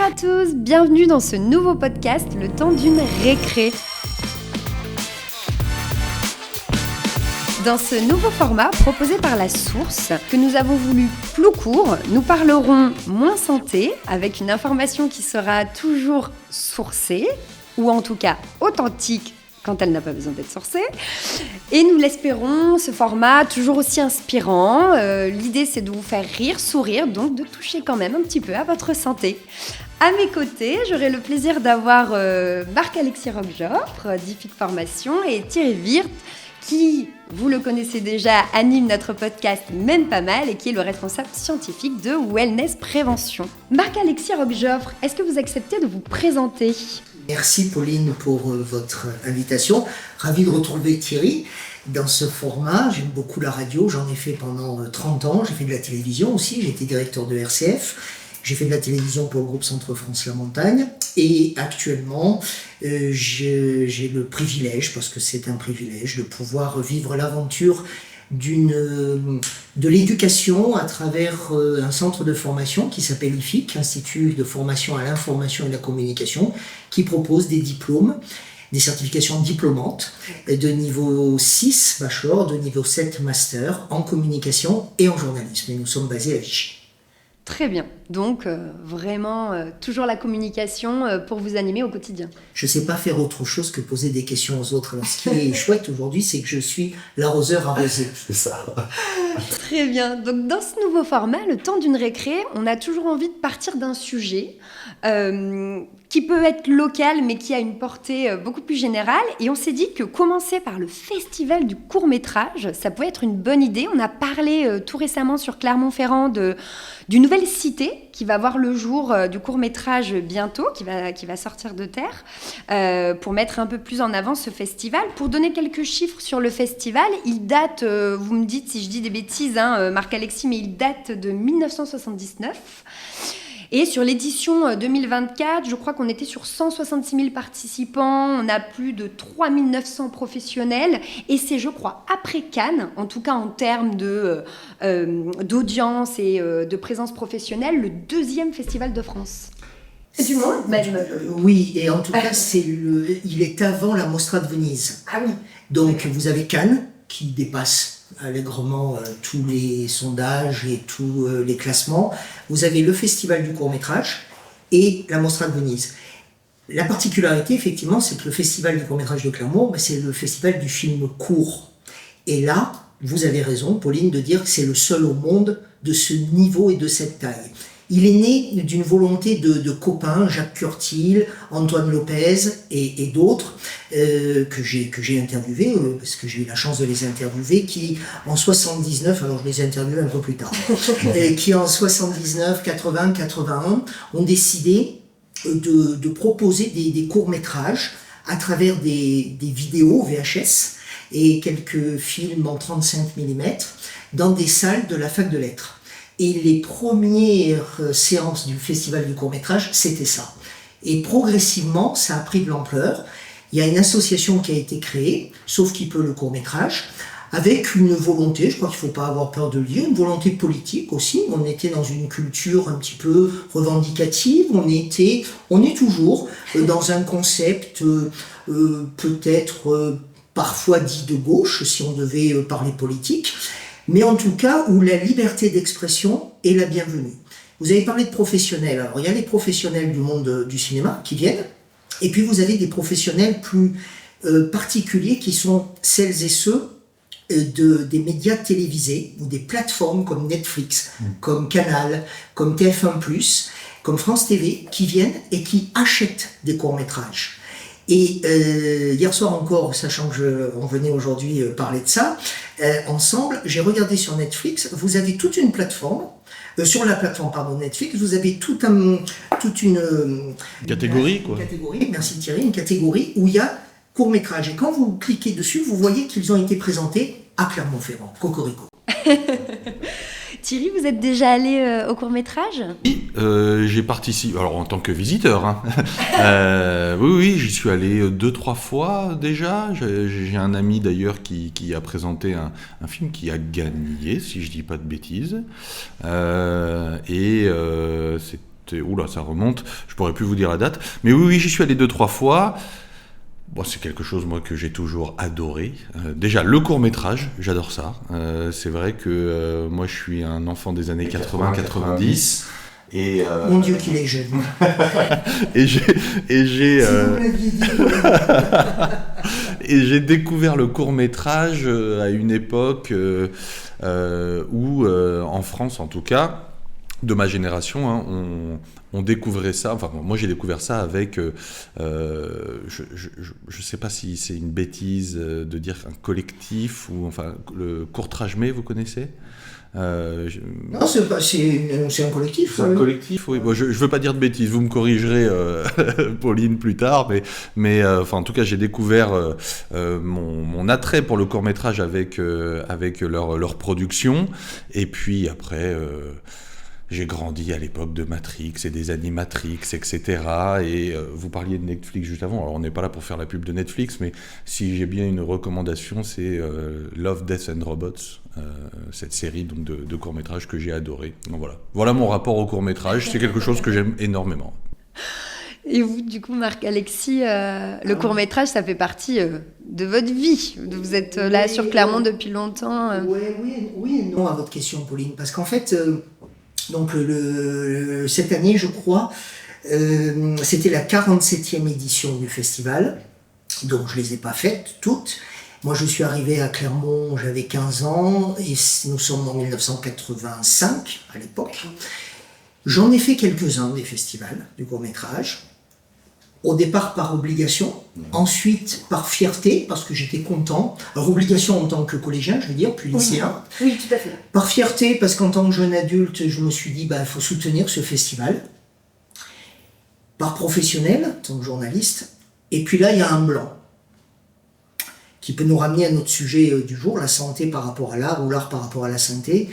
Bonjour à tous, bienvenue dans ce nouveau podcast, Le temps d'une récré. Dans ce nouveau format proposé par La Source, que nous avons voulu plus court, nous parlerons moins santé, avec une information qui sera toujours sourcée, ou en tout cas authentique, quand elle n'a pas besoin d'être sourcée. Et nous l'espérons, ce format toujours aussi inspirant. L'idée, c'est de vous faire rire, sourire, donc de toucher quand même un petit peu à votre santé. À mes côtés, j'aurai le plaisir d'avoir Marc-Alexis Roquejoffre, d'IFIC Formation, et Thierry Wirth, qui, vous le connaissez déjà, anime notre podcast Même pas mal et qui est le responsable scientifique de Wellness Prévention. Marc-Alexis Roquejoffre, est-ce que vous acceptez de vous présenter ? Merci Pauline pour votre invitation. Ravi de retrouver Thierry dans ce format. J'aime beaucoup la radio, j'en ai fait pendant 30 ans. J'ai fait de la télévision aussi, j'ai été directeur de RCF. J'ai fait de la télévision pour le groupe Centre France La Montagne. Et actuellement, j'ai le privilège, parce que c'est un privilège, de pouvoir vivre l'aventure de l'éducation à travers un centre de formation qui s'appelle IFIC, Institut de formation à l'information et à la communication, qui propose des diplômes, des certifications diplômantes de niveau 6 bachelor, de niveau 7 master en communication et en journalisme. Et nous sommes basés à Vichy. Très bien. Donc, vraiment, toujours la communication pour vous animer au quotidien. Je ne sais pas faire autre chose que poser des questions aux autres. Alors, ce qui est chouette aujourd'hui, c'est que je suis l'arroseur arrosé. C'est ça. Très bien. Donc, dans ce nouveau format, le temps d'une récré, on a toujours envie de partir d'un sujet qui peut être local, mais qui a une portée beaucoup plus générale. Et on s'est dit que commencer par le festival du court-métrage, ça pouvait être une bonne idée. On a parlé tout récemment sur Clermont-Ferrand d'une nouvelle cité qui va voir le jour du court-métrage bientôt, qui va sortir de terre, pour mettre un peu plus en avant ce festival. Pour donner quelques chiffres sur le festival, il date, vous me dites si je dis des bêtises, Marc-Alexis, mais il date de 1979. Et sur l'édition 2024, je crois qu'on était sur 166 000 participants, on a plus de 3 900 professionnels, et c'est, je crois, après Cannes, en tout cas en termes d'audience et de présence professionnelle, le deuxième festival de France. C'est du monde même. Oui, et en tout cas, il est avant la Mostra de Venise. Ah oui. Donc vous avez Cannes, qui dépasse allègrement tous les sondages et tous les classements. Vous avez le festival du court-métrage et la Mostra de Venise. La particularité, effectivement, c'est que le festival du court-métrage de Clermont, c'est le festival du film court. Et là, vous avez raison, Pauline, de dire que c'est le seul au monde de ce niveau et de cette taille. Il est né d'une volonté de copains, Jacques Curtil, Antoine Lopez et d'autres, que j'ai interviewés, parce que j'ai eu la chance de les interviewer, qui en 79, alors je les ai interviewés un peu plus tard, qui en 79, 80, 81 ont décidé de proposer des courts-métrages à travers des vidéos VHS et quelques films en 35 mm dans des salles de la fac de lettres. Et les premières séances du festival du court-métrage, c'était ça. Et progressivement, ça a pris de l'ampleur. Il y a une association qui a été créée, Sauve qui peut le court-métrage, avec une volonté, je crois qu'il ne faut pas avoir peur de le dire, une volonté politique aussi. On était dans une culture un petit peu revendicative, on est toujours dans un concept peut-être parfois dit de gauche, si on devait parler politique, mais en tout cas où la liberté d'expression est la bienvenue. Vous avez parlé de professionnels. Alors il y a les professionnels du monde du cinéma qui viennent, et puis vous avez des professionnels plus particuliers qui sont celles et ceux des médias télévisés ou des plateformes comme Netflix, comme Canal, comme TF1+, comme France TV, qui viennent et qui achètent des courts-métrages. Et hier soir encore, sachant que on venait aujourd'hui parler de ça, ensemble, j'ai regardé sur Netflix, vous avez toute une plateforme, sur la plateforme Netflix, vous avez toute une catégorie, quoi. Une catégorie, merci Thierry, une catégorie où il y a court-métrage. Et quand vous cliquez dessus, vous voyez qu'ils ont été présentés à Clermont-Ferrand, Cocorico. Thierry, vous êtes déjà allé au court-métrage ? Oui, j'ai participé, alors en tant que visiteur, oui, j'y suis allé 2-3 fois déjà. J'ai un ami d'ailleurs qui a présenté un film qui a gagné, si je dis pas de bêtises. C'est Oula, ça remonte, je pourrais plus vous dire la date. Mais oui, j'y suis allé 2-3 fois. Bon, c'est quelque chose, moi, que j'ai toujours adoré. Déjà, le court-métrage, j'adore ça. C'est vrai que moi, je suis un enfant des années 80-90. Et Mon Dieu, qu'il est jeune. et j'ai Si vous me l'aviez dit. et j'ai découvert le court-métrage à une époque où, en France en tout cas, de ma génération, hein, on découvrait ça. Enfin, moi j'ai découvert ça avec. Je sais pas si c'est une bêtise de dire un collectif ou enfin le Courtrage-Mais, vous connaissez? Non, c'est un collectif. C'est un collectif, oui. Bon, je veux pas dire de bêtises, vous me corrigerez, Pauline, plus tard, mais enfin, en tout cas, j'ai découvert mon attrait pour le court-métrage avec leur production, et puis après, j'ai grandi à l'époque de Matrix et des Animatrix, etc. Et vous parliez de Netflix juste avant. Alors, on n'est pas là pour faire la pub de Netflix, mais si j'ai bien une recommandation, c'est Love, Death and Robots, cette série donc, de courts-métrages que j'ai adoré. Donc voilà mon rapport au court-métrage. C'est quelque chose que j'aime énormément. Et vous, du coup, Marc-Alexis, le court-métrage, ça fait partie de votre vie. Vous êtes là sur Clermont depuis longtemps. Oui et non à votre question, Pauline. Parce qu'en fait, donc cette année, je crois, c'était la 47e édition du festival. Donc, je ne les ai pas faites toutes. Moi, je suis arrivé à Clermont, j'avais 15 ans, et nous sommes en 1985, à l'époque. J'en ai fait quelques-uns des festivals du court-métrage. Au départ par obligation, ensuite par fierté, parce que j'étais content. Alors obligation en tant que collégien, je veux dire, puis lycéen. Oui, tout à fait. Par fierté, parce qu'en tant que jeune adulte, je me suis dit, il faut soutenir ce festival. Par professionnel, en tant que journaliste. Et puis là, il y a un blanc, qui peut nous ramener à notre sujet du jour, la santé par rapport à l'art, ou l'art par rapport à la santé.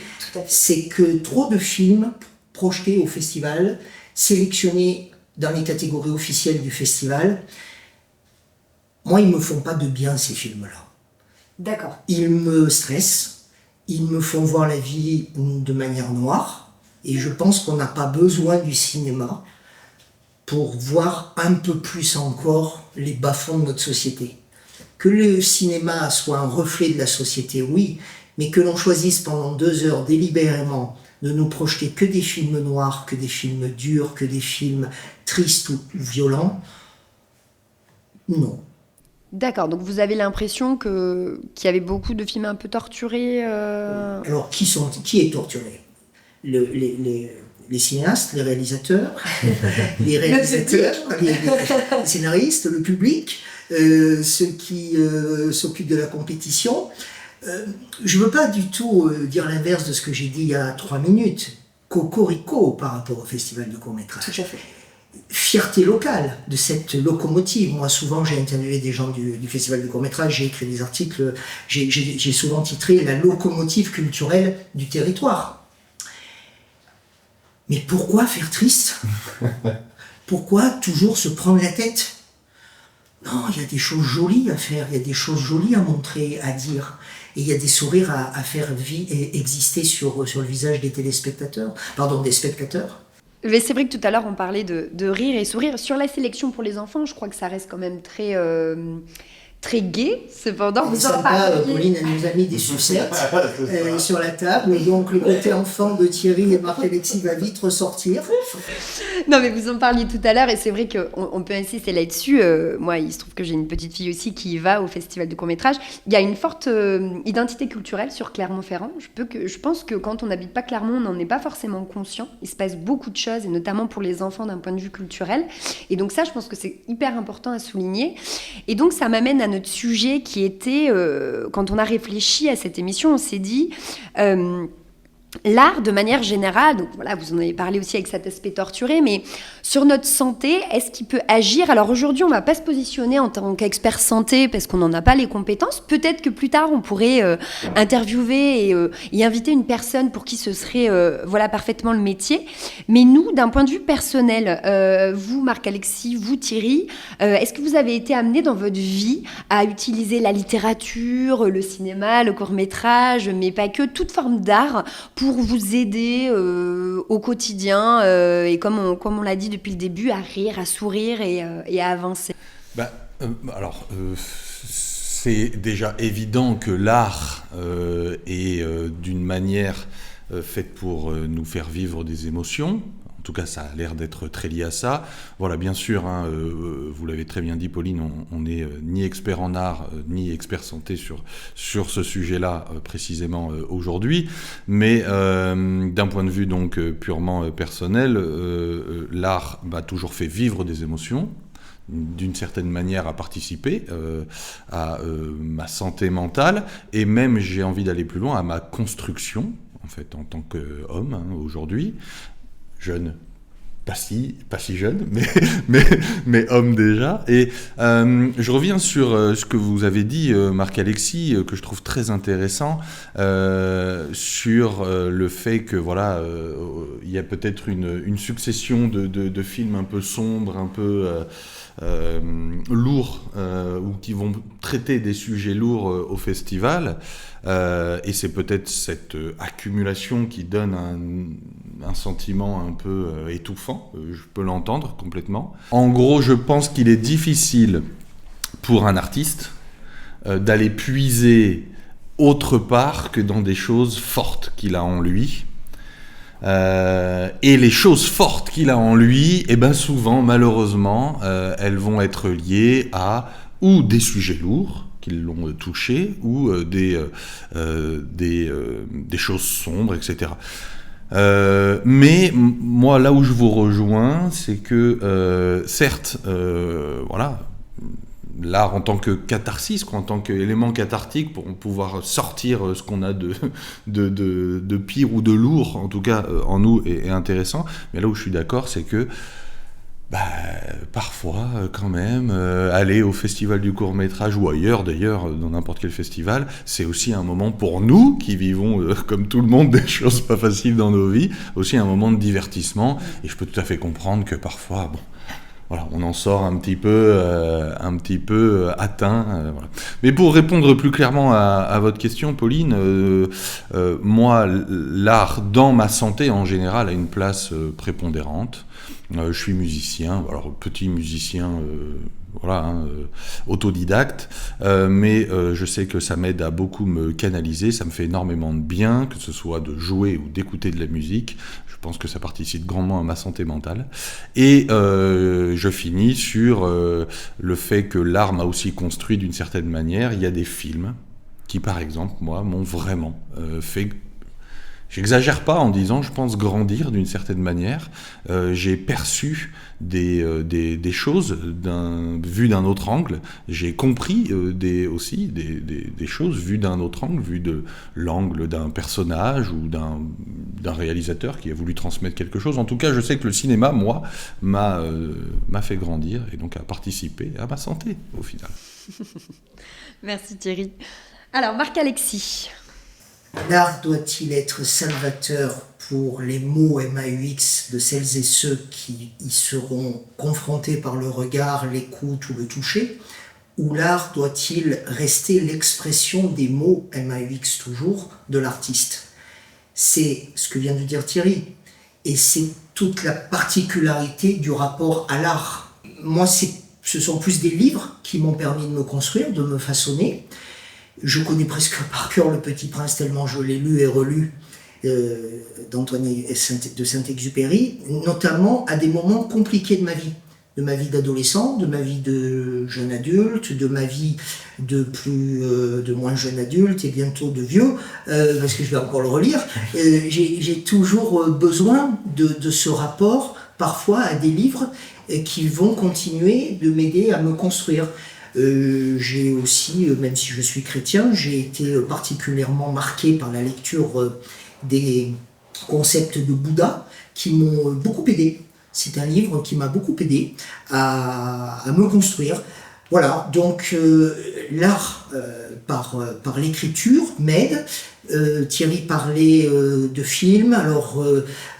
C'est que trop de films projetés au festival, sélectionnés dans les catégories officielles du festival, moi, ils ne me font pas de bien, ces films-là. D'accord. Ils me stressent, ils me font voir la vie de manière noire, et je pense qu'on n'a pas besoin du cinéma pour voir un peu plus encore les bas-fonds de notre société. Que le cinéma soit un reflet de la société, oui, mais que l'on choisisse pendant 2 heures délibérément de nous projeter que des films noirs, que des films durs, que des films tristes ou violents, non. D'accord, donc vous avez l'impression qu'il y avait beaucoup de films un peu torturés Alors, qui est torturé? Les cinéastes, les réalisateurs, les scénaristes, le public, ceux qui s'occupent de la compétition. Je ne veux pas du tout dire l'inverse de ce que j'ai dit il y a 3 minutes. Cocorico par rapport au festival de court-métrage. Tout à fait. Fierté locale de cette locomotive. Moi, souvent, j'ai interviewé des gens du festival du court-métrage, j'ai écrit des articles, j'ai souvent titré « La locomotive culturelle du territoire ». Mais pourquoi faire triste? Pourquoi toujours se prendre la tête? Non, il y a des choses jolies à faire, il y a des choses jolies à montrer, à dire. Et il y a des sourires à faire exister sur le visage des téléspectateurs, des spectateurs. Mais c'est vrai que tout à l'heure, on parlait de rire et sourire. Sur la sélection pour les enfants, je crois que ça reste quand même très gai. Cependant, vous en parlez. Pauline, elle nous a mis des sucettes sur la table. Et donc, le côté enfant de Thierry et Marc-Alexis va vite ressortir. Non, mais vous en parliez tout à l'heure, et c'est vrai qu'on peut insister là-dessus. Moi, il se trouve que j'ai une petite fille aussi qui va au festival de court-métrage. Il y a une forte identité culturelle sur Clermont-Ferrand. Je pense que quand on n'habite pas Clermont, on n'en est pas forcément conscient. Il se passe beaucoup de choses, et notamment pour les enfants d'un point de vue culturel. Et donc ça, je pense que c'est hyper important à souligner. Et donc, ça m'amène à notre sujet qui était, quand on a réfléchi à cette émission, on s'est dit... l'art, de manière générale, donc voilà, vous en avez parlé aussi avec cet aspect torturé, mais sur notre santé, est-ce qu'il peut agir? Alors aujourd'hui, on ne va pas se positionner en tant qu'expert santé parce qu'on n'en a pas les compétences. Peut-être que plus tard, on pourrait interviewer et inviter une personne pour qui ce serait parfaitement le métier. Mais nous, d'un point de vue personnel, vous, Marc-Alexis, vous, Thierry, est-ce que vous avez été amené dans votre vie à utiliser la littérature, le cinéma, le court-métrage, mais pas que, toute forme d'art pour vous aider au quotidien et comme on l'a dit depuis le début, à rire, à sourire et à avancer? C'est déjà évident que l'art est d'une manière faite pour nous faire vivre des émotions. En tout cas, ça a l'air d'être très lié à ça. Voilà, bien sûr, vous l'avez très bien dit, Pauline, on n'est ni expert en art, ni expert santé sur ce sujet-là, précisément aujourd'hui. Mais d'un point de vue donc purement personnel, l'art m'a toujours fait vivre des émotions, d'une certaine manière à participer à ma santé mentale, et même, j'ai envie d'aller plus loin, à ma construction, en fait, en tant qu'homme, aujourd'hui. Jeune, pas si jeune, mais homme déjà. Et je reviens sur ce que vous avez dit, Marc-Alexis, que je trouve très intéressant, sur le fait que voilà, il y a peut-être une succession de films un peu sombres, un peu lourds, ou qui vont traiter des sujets lourds au festival. Et c'est peut-être cette accumulation qui donne un sentiment un peu étouffant, je peux l'entendre complètement. En gros, je pense qu'il est difficile pour un artiste d'aller puiser autre part que dans des choses fortes qu'il a en lui. Et les choses fortes qu'il a en lui, et ben souvent, malheureusement, elles vont être liées à ou des sujets lourds, qui l'ont touché, ou des choses sombres, etc. Mais moi, là où je vous rejoins, c'est que certes, voilà, l'art en tant que catharsis, en tant qu'élément cathartique pour pouvoir sortir ce qu'on a de pire ou de lourd, en tout cas en nous, est intéressant. Mais là où je suis d'accord, c'est que parfois, quand même, aller au festival du court-métrage ou ailleurs, d'ailleurs, dans n'importe quel festival, c'est aussi un moment pour nous, qui vivons, comme tout le monde, des choses pas faciles dans nos vies, aussi un moment de divertissement. Et je peux tout à fait comprendre que parfois, voilà, on en sort un petit peu atteint. Voilà. Mais pour répondre plus clairement à votre question, Pauline, moi, l'art dans ma santé en général a une place prépondérante. Je suis musicien, alors petit musicien, autodidacte, mais je sais que ça m'aide à beaucoup me canaliser, ça me fait énormément de bien, que ce soit de jouer ou d'écouter de la musique. Je pense que ça participe grandement à ma santé mentale. Et je finis sur le fait que l'art m'a aussi construit d'une certaine manière. Il y a des films qui, par exemple, moi, m'ont vraiment fait... J'exagère pas en disant, je pense, grandir d'une certaine manière. J'ai perçu des choses vues d'un autre angle. J'ai compris aussi des choses vues d'un autre angle, vues de l'angle d'un personnage ou d'un réalisateur qui a voulu transmettre quelque chose. En tout cas, je sais que le cinéma, moi, m'a fait grandir et donc a participé à ma santé, au final. Merci Thierry. Alors, Marc-Alexis. L'art doit-il être salvateur pour les mots MAUX de celles et ceux qui y seront confrontés par le regard, l'écoute ou le toucher? Ou l'art doit-il rester l'expression des mots MAUX toujours de l'artiste? C'est ce que vient de dire Thierry. Et c'est toute la particularité du rapport à l'art. Moi, ce sont plus des livres qui m'ont permis de me construire, de me façonner. Je connais presque par cœur Le Petit Prince tellement je l'ai lu et relu d'Antoine de Saint-Exupéry, notamment à des moments compliqués de ma vie d'adolescent, de ma vie de jeune adulte, de ma vie de moins jeune adulte et bientôt de vieux, parce que je vais encore le relire. J'ai toujours besoin de ce rapport, parfois, à des livres qui vont continuer de m'aider à me construire. J'ai aussi, même si je suis chrétien, j'ai été particulièrement marqué par la lecture des concepts de Bouddha qui m'ont beaucoup aidé. C'est un livre qui m'a beaucoup aidé à me construire. Voilà, donc l'art par l'écriture m'aide. Thierry parlait de films, alors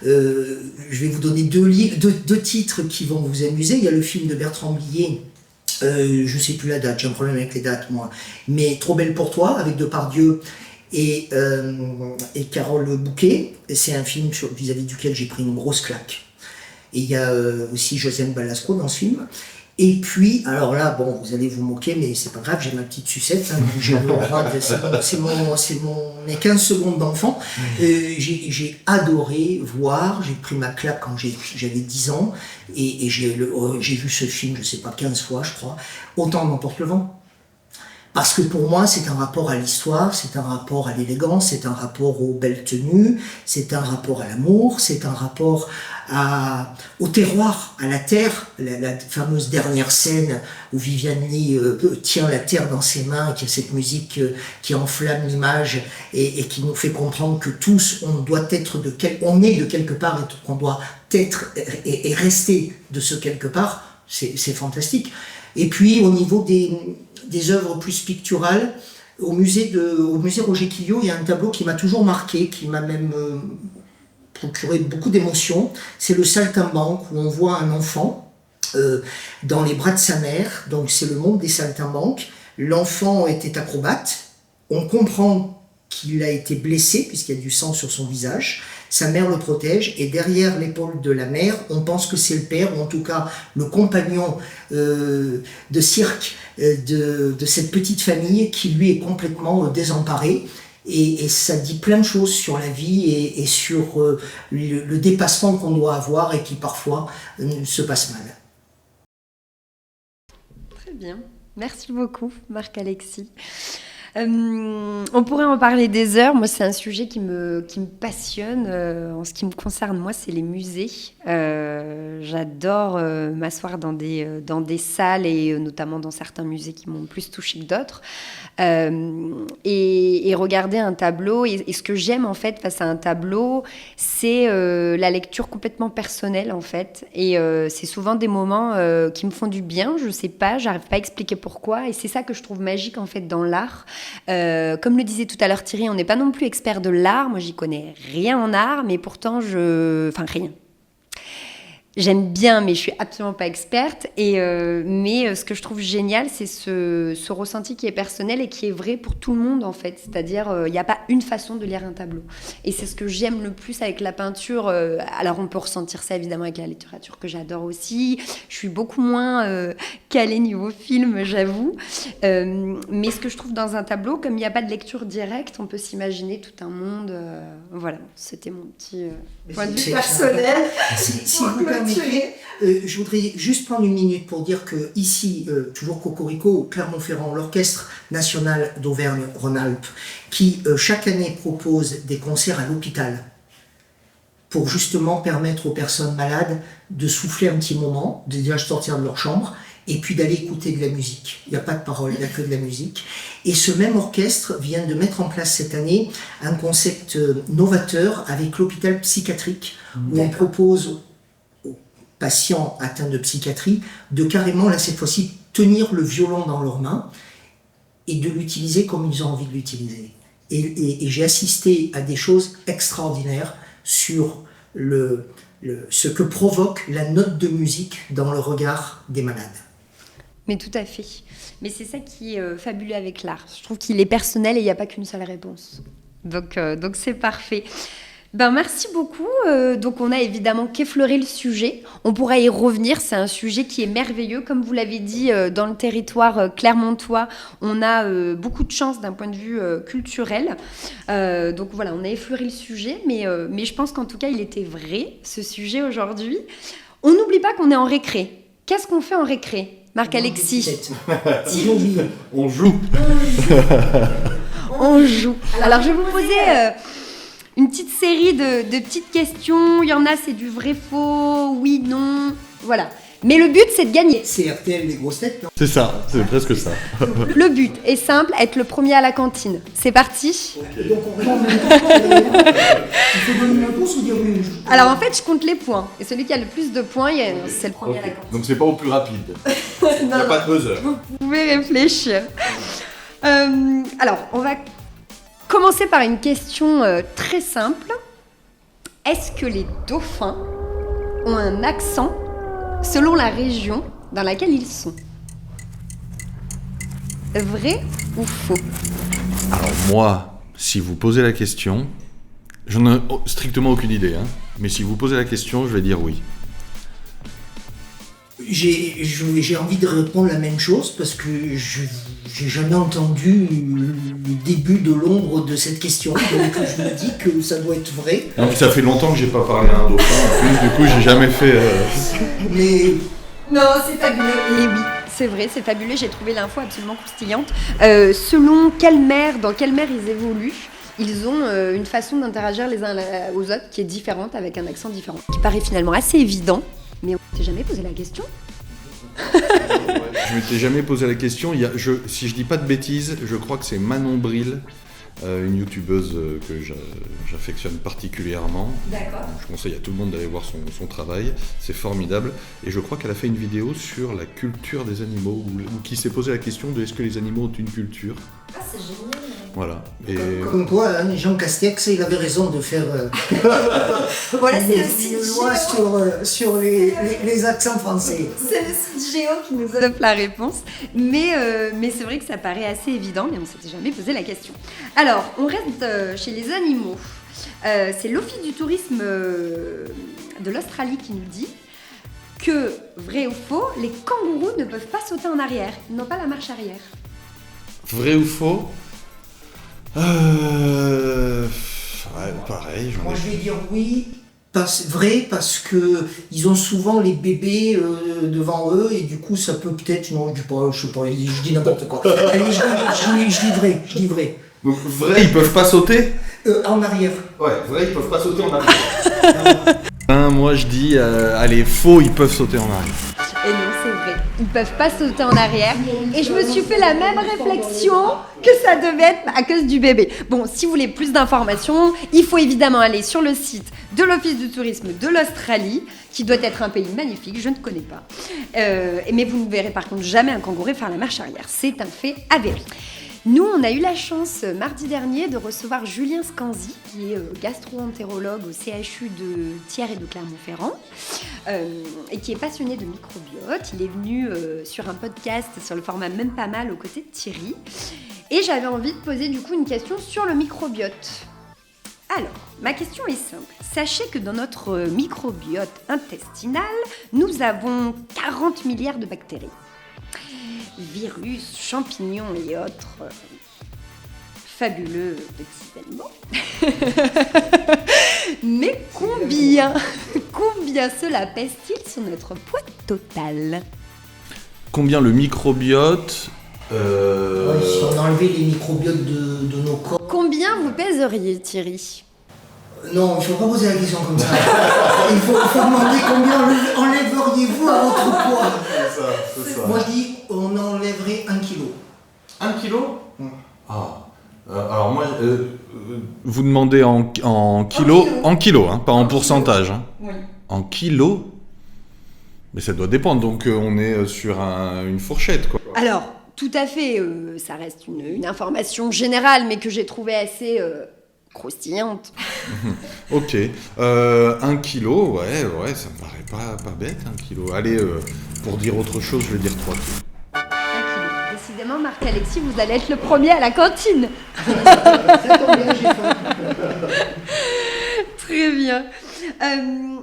je vais vous donner deux titres qui vont vous amuser. Il y a le film de Bertrand Blier, je sais plus la date, j'ai un problème avec les dates moi, mais Trop belle pour toi avec Depardieu et Carole Bouquet. C'est un film vis-à-vis duquel j'ai pris une grosse claque. Et il y a aussi Josiane Balasco dans ce film. Et puis, alors là, bon, vous allez vous moquer, mais c'est pas grave, j'ai ma petite sucette, hein, donc j'ai le droit c'est mes 15 secondes d'enfant. J'ai adoré voir, j'ai pris ma claque quand j'avais 10 ans, et j'ai vu ce film, je sais pas, 15 fois, je crois, Autant n'emporte le vent. Parce que pour moi, c'est un rapport à l'histoire, c'est un rapport à l'élégance, c'est un rapport aux belles tenues, c'est un rapport à l'amour, c'est un rapport au terroir, à la terre, la fameuse dernière scène où Viviane Lee tient la terre dans ses mains, qui a cette musique qui enflamme l'image et qui nous fait comprendre que tous, on est de quelque part et qu'on doit être et rester de ce quelque part. C'est fantastique. Et puis au niveau des œuvres plus picturales, au musée Roger Quillot, il y a un tableau qui m'a toujours marqué, qui m'a même procuré beaucoup d'émotions. C'est le Saltimbanque, où on voit un enfant dans les bras de sa mère. Donc c'est le monde des saltimbanques. L'enfant était acrobate. On comprend qu'il a été blessé, puisqu'il y a du sang sur son visage. Sa mère le protège, et derrière l'épaule de la mère, on pense que c'est le père, ou en tout cas le compagnon de cirque de cette petite famille qui lui est complètement désemparé. Et ça dit plein de choses sur la vie et sur le dépassement qu'on doit avoir et qui parfois se passe mal. Très bien. Merci beaucoup, Marc-Alexis. On pourrait en parler des heures. Moi, c'est un sujet qui me passionne. En ce qui me concerne, moi, c'est les musées. J'adore m'asseoir dans des salles et notamment dans certains musées qui m'ont plus touchée que d'autres. Et regarder un tableau. Et ce que j'aime, en fait, face à un tableau, c'est la lecture complètement personnelle, en fait. Et c'est souvent des moments qui me font du bien. Je sais pas, j'arrive pas à expliquer pourquoi. Et c'est ça que je trouve magique, en fait, dans l'art. Comme le disait tout à l'heure Thierry, on n'est pas non plus expert de l'art. Moi, j'y connais rien en art, mais pourtant, enfin, rien. J'aime bien, mais je suis absolument pas experte. Mais ce que je trouve génial, c'est ce ressenti qui est personnel et qui est vrai pour tout le monde, en fait. C'est-à-dire, il n'y a pas une façon de lire un tableau. Et c'est ce que j'aime le plus avec la peinture. Alors, on peut ressentir ça, évidemment, avec la littérature, que j'adore aussi. Je suis beaucoup moins calée niveau film, j'avoue. Mais ce que je trouve dans un tableau, comme il n'y a pas de lecture directe, on peut s'imaginer tout un monde. Voilà, c'était mon petit point de vue personnel. Si vous permettez, je voudrais juste prendre une minute pour dire que ici, toujours Cocorico, au Clermont-Ferrand, l'Orchestre National d'Auvergne-Rhône-Alpes, qui chaque année propose des concerts à l'hôpital pour justement permettre aux personnes malades de souffler un petit moment, de déjà sortir de leur chambre, et puis d'aller écouter de la musique. Il n'y a pas de parole, il n'y a que de la musique. Et ce même orchestre vient de mettre en place cette année un concept novateur avec l'hôpital psychiatrique, où on propose aux patients atteints de psychiatrie de carrément, là cette fois-ci, tenir le violon dans leurs mains et de l'utiliser comme ils ont envie de l'utiliser. Et j'ai assisté à des choses extraordinaires sur ce que provoque la note de musique dans le regard des malades. Mais tout à fait. Mais c'est ça qui est fabuleux avec l'art. Je trouve qu'il est personnel et il n'y a pas qu'une seule réponse. Donc c'est parfait. Ben, merci beaucoup. Donc on a évidemment qu'effleuré le sujet. On pourra y revenir. C'est un sujet qui est merveilleux. Comme vous l'avez dit, dans le territoire clermontois, on a beaucoup de chance d'un point de vue culturel. Donc voilà, on a effleuré le sujet. Mais je pense qu'en tout cas, il était vrai, ce sujet aujourd'hui. On n'oublie pas qu'on est en récré. Qu'est-ce qu'on fait en récré, Marc-Alexis? On joue. On joue. Alors, je vais vous poser une petite série de petites questions. Il y en a, c'est du vrai, faux, oui, non. Voilà. Mais le but, c'est de gagner. C'est RTL, les grosses têtes, non? C'est ça, c'est presque ça. Le but est simple, être le premier à la cantine. C'est parti. Okay. Donc on regarde il faut donner une réponse ou dire oui? Alors en fait, je compte les points. Et celui qui a le plus de points, c'est le premier à la cantine. Donc c'est pas au plus rapide. Il n'y a pas de buzzer. Vous pouvez réfléchir. Alors, on va commencer par une question très simple. Est-ce que les dauphins ont un accent selon la région dans laquelle ils sont? Vrai ou faux? Alors moi, si vous posez la question, j'en ai strictement aucune idée, hein, mais si vous posez la question, je vais dire oui. J'ai envie de répondre la même chose parce que j'ai jamais entendu le début de l'ombre de cette question, donc je me dis que ça doit être vrai. Non, ça fait longtemps que j'ai pas parlé à un dauphin, en plus, du coup j'ai jamais fait... Mais Non, c'est fabuleux. Et oui, c'est vrai, c'est fabuleux. J'ai trouvé l'info absolument croustillante. Selon quelle mer, dans quelle mer ils évoluent, ils ont une façon d'interagir les uns aux autres qui est différente, avec un accent différent. Qui paraît finalement assez évident, mais on ne s'est jamais posé la question. Je m'étais jamais posé la question. Si je dis pas de bêtises, je crois que c'est Manon Bril, une youtubeuse que j'affectionne particulièrement. D'accord. Je conseille à tout le monde d'aller voir son travail, c'est formidable. Et je crois qu'elle a fait une vidéo sur la culture des animaux, ou qui s'est posé la question de est-ce que les animaux ont une culture. Ah, c'est génial. Voilà. Et... comme quoi, hein, Jean Castex, il avait raison de faire Voilà, c'est le une site loi Géo. sur les accents français. C'est le site Géo qui nous offre la réponse. Mais c'est vrai que ça paraît assez évident, mais on ne s'était jamais posé la question. Alors, on reste chez les animaux. C'est l'Office du tourisme de l'Australie qui nous dit que, vrai ou faux, les kangourous ne peuvent pas sauter en arrière. Ils n'ont pas la marche arrière. Vrai ou faux? Ouais, pareil. Moi, je vais dire oui. Vrai parce que ils ont souvent les bébés devant eux et du coup ça peut peut-être, non je sais pas, je dis n'importe quoi. Allez, je dis vrai. Donc vrai, ils peuvent pas sauter? En arrière. Ouais, vrai, ils peuvent pas sauter en arrière. Moi je dis, allez, faux, ils peuvent sauter en arrière. Et non, c'est vrai. Ils peuvent pas sauter en arrière. Et je me suis fait la même réflexion que ça devait être à cause du bébé. Bon, si vous voulez plus d'informations, il faut évidemment aller sur le site de l'Office du tourisme de l'Australie, qui doit être un pays magnifique, je ne connais pas. Mais vous ne verrez par contre jamais un kangourou faire la marche arrière. C'est un fait avéré. Nous, on a eu la chance mardi dernier de recevoir Julien Scanzi, qui est gastro-entérologue au CHU de Thiers et de Clermont-Ferrand, et qui est passionné de microbiote. Il est venu sur un podcast sur le format Même pas mal aux côtés de Thierry. Et j'avais envie de poser du coup une question sur le microbiote. Alors, ma question est simple. Sachez que dans notre microbiote intestinal, nous avons 40 milliards de bactéries. Virus, champignons et autres fabuleux petits animaux. Mais combien cela pèse-t-il sur notre poids total? Combien le microbiote Si on enlevait les microbiotes de nos corps. Combien vous pèseriez, Thierry? Non, il ne faut pas poser la question comme ça. Il faut demander combien enlèveriez-vous à votre poids. C'est ça. Moi je dis on enlèverait 1 kilo. 1 kilo? Ah. Alors moi, vous demandez en kilos, en kilos, hein, pas en pourcentage. Hein. Oui. En kilos? Mais ça doit dépendre, donc on est sur une fourchette, quoi. Alors, tout à fait, ça reste une information générale, mais que j'ai trouvée assez croustillante. Ok. 1 kilo, ouais, ça me paraît pas bête, 1 kilo. Allez, pour dire autre chose, je vais dire 3 kilos. 1 kilo. Décidément, Marc-Alexis, vous allez être le premier à la cantine. Ça tombe bien, j'ai faim. Très bien.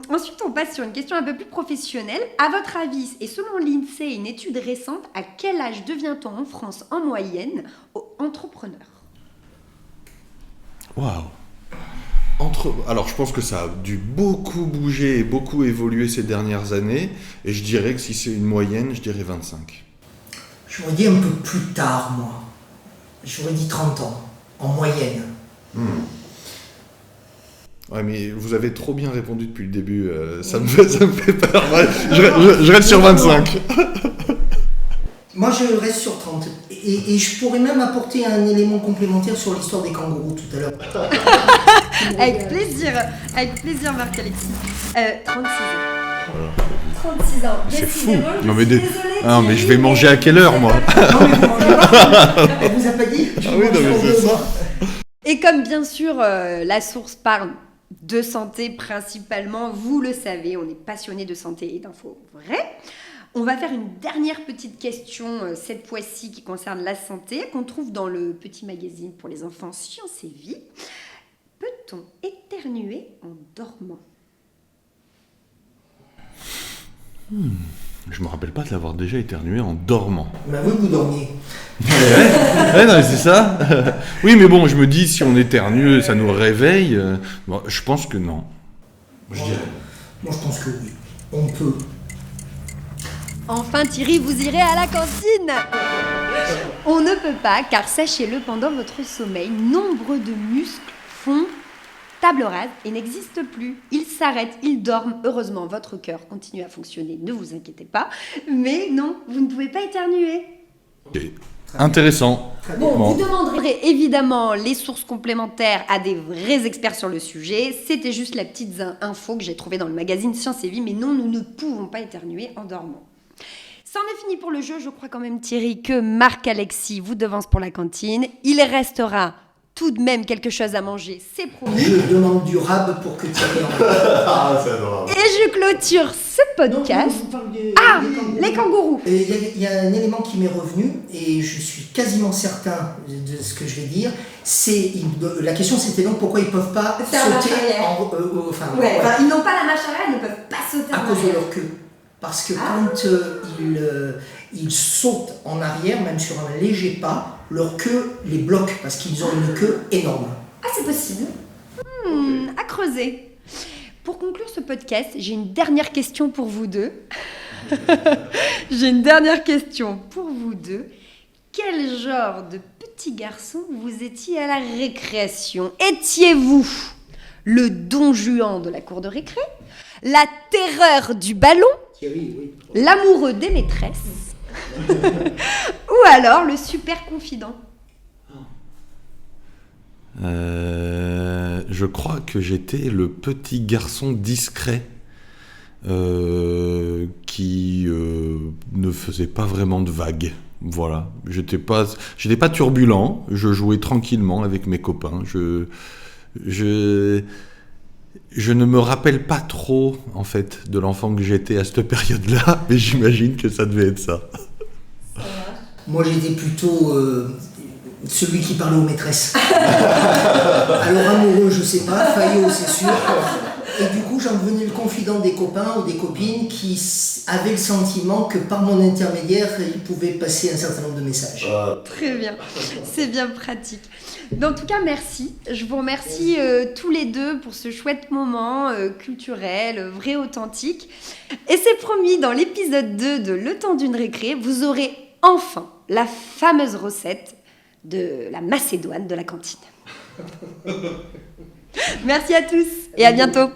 Ensuite, on passe sur une question un peu plus professionnelle. À votre avis, et selon l'INSEE, une étude récente, à quel âge devient-on en France en moyenne entrepreneur? Waouh. Alors, je pense que ça a dû beaucoup bouger et beaucoup évoluer ces dernières années. Et je dirais que si c'est une moyenne, je dirais 25. J'aurais dit un peu plus tard, moi. J'aurais dit 30 ans, en moyenne. Ouais, mais vous avez trop bien répondu depuis le début. Ça me fait peur. Ouais, je reste sur 25. Moi, je reste sur 30. Et je pourrais même apporter un élément complémentaire sur l'histoire des kangourous tout à l'heure. Avec plaisir, Marc-Alexis. 36 ans. Voilà. 36 ans. C'est fou. Décidément, Non, mais, désolée, non, mais je Thierry, vais manger à quelle heure, moi? Non, mais vous mangez pas. Elle vous a pas dit? Ah oui, non, mais c'est ça. Et comme bien sûr, la source parle de santé principalement, vous le savez, on est passionné de santé et d'infos vraies. On va faire une dernière petite question, cette fois-ci qui concerne la santé, qu'on trouve dans le petit magazine pour les enfants Science et Vie. Peut-on éternuer en dormant ? Je me rappelle pas de l'avoir déjà éternué en dormant. On a vu que vous dormiez. Ouais, non, mais c'est ça. Oui, mais bon, je me dis, si on éternue, ça nous réveille. Bon, je pense que non. Je dirais. Moi, je pense que oui. On peut. Enfin Thierry, vous irez à la cantine. On ne peut pas, car sachez-le, pendant votre sommeil, nombre de muscles font table rase et n'existent plus. Ils s'arrêtent, ils dorment. Heureusement, votre cœur continue à fonctionner, ne vous inquiétez pas. Mais non, vous ne pouvez pas éternuer. Ok. Intéressant. Bon, Bon. vous demanderez évidemment les sources complémentaires à des vrais experts sur le sujet. C'était juste la petite info que j'ai trouvée dans le magazine Science et Vie. Mais non, nous ne pouvons pas éternuer en dormant. C'en est fini pour le jeu. Je crois quand même, Thierry, que Marc-Alexis vous devance pour la cantine. Il restera tout de même quelque chose à manger, c'est promis. Je demande du rab pour que Thierry en Ah, c'est adorable. Et je clôture ce podcast. Les kangourous. Il y a un élément qui m'est revenu et je suis quasiment certain de ce que je vais dire. La question c'était donc pourquoi ils ne peuvent pas Faire marche sauter arrière. ouais, Ils n'ont pas la marche arrière, ils ne peuvent pas sauter à en cause de arrière. leur queue. Parce que quand ils sautent en arrière, même sur un léger pas, leur queue les bloque parce qu'ils ont une queue énorme. Ah, c'est possible. À creuser. Pour conclure ce podcast, j'ai une dernière question pour vous deux. Quel genre de petit garçon vous étiez à la récréation ? Étiez-vous le Don Juan de la cour de récré ? La terreur du ballon ? Thierry, oui. L'amoureux des maîtresses ? Ou alors le super confident ? Je crois que j'étais le petit garçon discret qui ne faisait pas vraiment de vagues. Voilà, j'étais pas turbulent, je jouais tranquillement avec mes copains. Je ne me rappelle pas trop en fait de l'enfant que j'étais à cette période-là, mais j'imagine que ça devait être ça. Moi j'étais plutôt celui qui parlait aux maîtresses. Alors amoureux, je sais pas, faillot, c'est sûr. Et du coup, j'en devenais le confident des copains ou des copines qui avaient le sentiment que par mon intermédiaire, ils pouvaient passer un certain nombre de messages. Très bien, c'est bien pratique. Mais en tout cas, merci. Je vous remercie tous les deux pour ce chouette moment culturel, vrai, authentique. Et c'est promis, dans l'épisode 2 de Le temps d'une récré, vous aurez enfin la fameuse recette de la Macédoine de la cantine. Merci à tous et à bientôt.